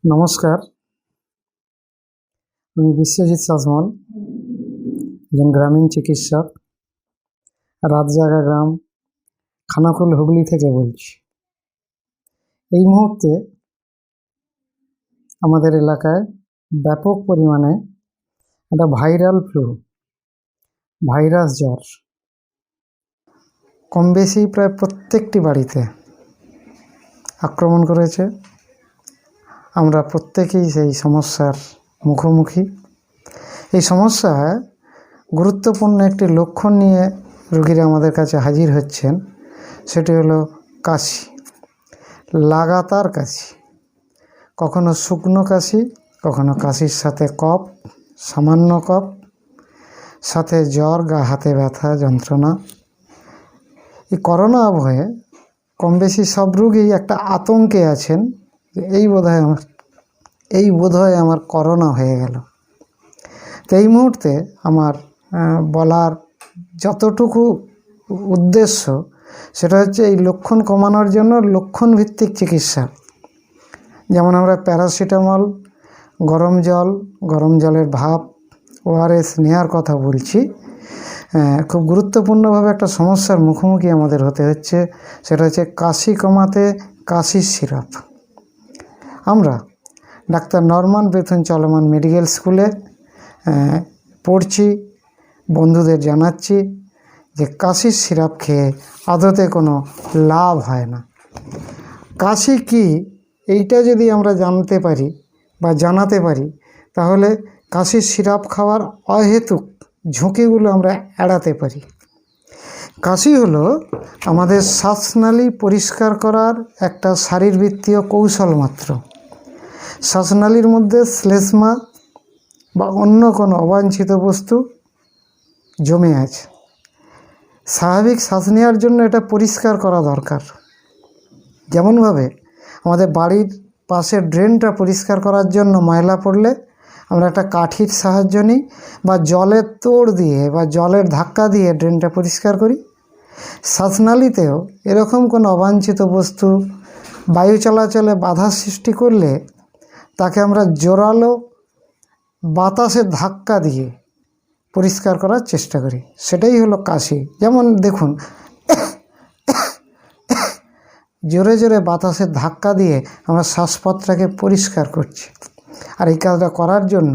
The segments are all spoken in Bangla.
নমস্কার, আমি বিশ্বজিৎ সাজমল, একজন গ্রামীণ চিকিৎসক, রাতজাগা গ্রাম, খানাকুল, হুগলি থেকে বলছি। এই মুহূর্তে আমাদের এলাকায় ব্যাপক পরিমাণে একটা ভাইরাল ফ্লু, ভাইরাস জ্বর কম বেশি প্রায় প্রত্যেকটি বাড়িতে আক্রমণ করেছে। আমরা প্রত্যেকেই সেই সমস্যার মুখোমুখি। এই সমস্যায় গুরুত্বপূর্ণ একটি লক্ষণ নিয়ে রোগীরা আমাদের কাছে হাজির হচ্ছেন, সেটি হলো কাশি, লাগাতার কাশি, কখনো শুকনো কাশি, কখনো কাশির সাথে কফ, সামান্য কফ, সাথে জ্বর, গা হাতে ব্যথা, যন্ত্রণা। এই করোনা আবহে কম বেশি সব রোগী একটা আতঙ্কে আছেন যে এই বোধহয় আমার করোনা হয়ে গেল। তো এই মুহূর্তে আমার বলার যতটুকু উদ্দেশ্য সেটা হচ্ছে এই লক্ষণ কমানোর জন্য লক্ষণভিত্তিক চিকিৎসা। যেমন আমরা প্যারাসিটামল, গরম জলের ভাপ, ওআরএস নেওয়ার কথা বলছি। খুব গুরুত্বপূর্ণভাবে একটা সমস্যার মুখোমুখি আমাদের হতে হচ্ছে, সেটা হচ্ছে কাশি কমাতে কাশির সিরাপ। আমরা ডাক্তার নরমান বেথুন চলমান মেডিকেল স্কুলে পড়ছি, বন্ধুদের জানাচ্ছি যে কাশির সিরাপ খেয়ে আদতে কোনো লাভ হয় না। কাশি কি এইটা যদি আমরা জানতে পারি বা জানাতে পারি, তাহলে কাশির সিরাপ খাওয়ার অহেতুক ঝুঁকিগুলো আমরা এড়াতে পারি। কাশি হলো আমাদের শ্বাসনালী পরিষ্কার করার একটা শারীরবৃত্তীয় কৌশল মাত্র। শ্বাসনালীর মধ্যে শ্লেষ্মা বা অন্য কোনো অবাঞ্ছিত বস্তু জমে আছে, স্বাভাবিক শ্বাস নেওয়ার জন্য এটা পরিষ্কার করা দরকার। যেমনভাবে আমাদের বাড়ির পাশের ড্রেনটা পরিষ্কার করার জন্য ময়লা পড়লে আমরা একটা কাঠির সাহায্য নিই বা জলের তোড় দিয়ে বা জলের ধাক্কা দিয়ে ড্রেনটা পরিষ্কার করি, শ্বাসনালীতেও এরকম কোনো অবাঞ্ছিত বস্তু বায়ু চলাচলে বাধা সৃষ্টি করলে তাকে আমরা জোরালো বাতাসের ধাক্কা দিয়ে পরিষ্কার করার চেষ্টা করি। সেটাই হলো কাশি। যেমন দেখুন, জোরে জোরে বাতাসের ধাক্কা দিয়ে আমরা শ্বাসপথটাকে পরিষ্কার করছি। আর এই কাজটা করার জন্য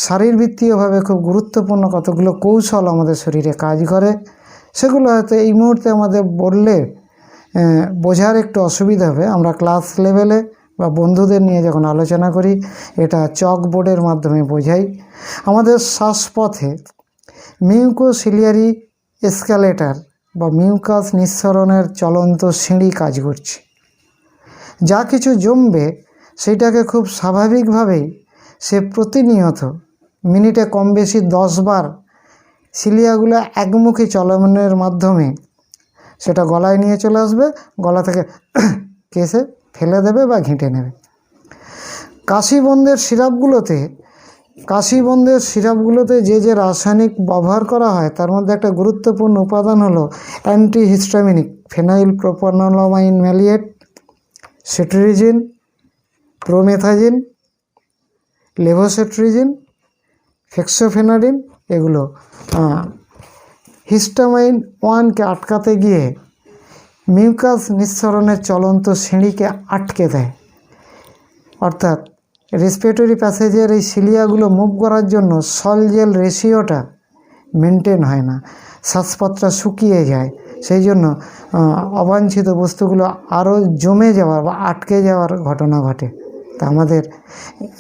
শারীরবৃত্তীয়ভাবে খুব গুরুত্বপূর্ণ কতগুলো কৌশল আমাদের শরীরে কাজ করে। সেগুলো হয়তো এই মুহূর্তে আমাদের বললে বোঝার একটু অসুবিধা হবে। আমরা ক্লাস লেভেলে বা বন্ধুদের নিয়ে যখন আলোচনা করি, এটা চক বোর্ডের মাধ্যমে বোঝাই। আমাদের শ্বাসপথে মিউকোসিলিয়ারি এসকালেটার বা মিউকাস নিঃসরণের চলন্ত সিঁড়ি কাজ করছে। যা কিছু জমবে সেইটাকে খুব স্বাভাবিকভাবেই সে প্রতিনিয়ত মিনিটে কম বেশি 10 বার সিলিয়াগুলো একমুখী চলনের মাধ্যমে সেটা গলায় নিয়ে চলে আসবে, গলা থেকে কেসে ফেলে দেবে বা ঘেঁটে নেবে। কাশি বন্ধের সিরাপগুলোতে যে রাসায়নিক ব্যবহার করা হয় তার মধ্যে একটা গুরুত্বপূর্ণ উপাদান হলো antihistaminic phenylpropanolamine maleate, cetirizine, promethazine, levocetirizine, fexofenadine. এগুলো হিস্টামাইন 1কে আটকাতে গিয়ে মিউকাস নিঃসরণের চলন্ত সিঁড়িকে আটকে দেয়। অর্থাৎ রেসপিরেটরি প্যাসেজের এই সিলিয়াগুলো মুভ করার জন্য সল জেল রেশিওটা মেনটেন হয় না, শ্বাসপথটা শুকিয়ে যায়। সেই জন্য অবাঞ্ছিত বস্তুগুলো আরও জমে যাওয়ার বা আটকে যাওয়ার ঘটনা ঘটে। তা আমাদের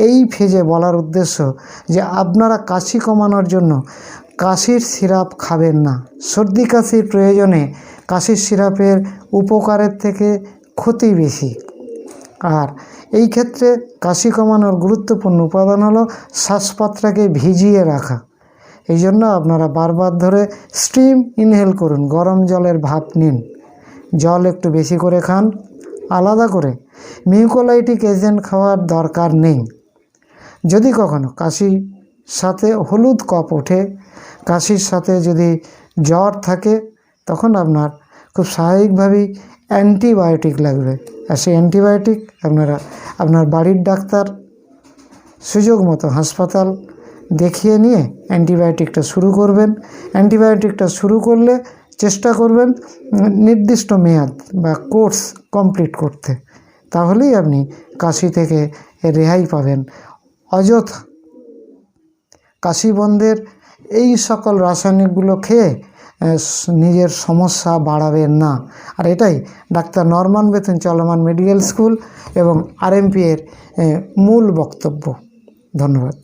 এই ফেজে বলার উদ্দেশ্য যে আপনারা কাশি কমানোর জন্য কাশির সিরাপ খাবেন না। সর্দি কাশির প্রয়োজনে কাশির সিরাপের উপকারের থেকে ক্ষতি বেশি। আর এই ক্ষেত্রে কাশি কমানোর গুরুত্বপূর্ণ উপাদান হলো শ্বাসপথটাকে ভিজিয়ে রাখা। এই জন্য আপনারা বারবার ধরে স্টিম ইনহেল করুন, গরম জলের ভাপ নিন, জল একটু বেশি করে খান। আলাদা করে মিউকোলাইটিক এজেন্ট খাওয়ার দরকার নেই। যদি কখনো কাশির সাথে হলুদ কফ ওঠে, কাশির সাথে যদি জ্বর থাকে, তখন আপনার খুব স্বাভাবিকভাবেই অ্যান্টিবায়োটিক লাগবে। আর সেই অ্যান্টিবায়োটিক আপনার বাড়ির ডাক্তার সুযোগ মতো হাসপাতাল দেখিয়ে নিয়ে অ্যান্টিবায়োটিকটা শুরু করবেন। অ্যান্টিবায়োটিকটা শুরু করলে চেষ্টা করবেন নির্দিষ্ট মেয়াদ বা কোর্স কমপ্লিট করতে, তাহলেই আপনি কাশি থেকে রেহাই পাবেন। অযথা কাশি বন্ধের এই সকল রাসায়নিকগুলো খেয়ে নিজের সমস্যা বাড়াবেন না। আর এটাই ডাক্তার নরমান বেথুন চলমান মেডিকেল স্কুল এবং RMP এর মূল বক্তব্য। ধন্যবাদ।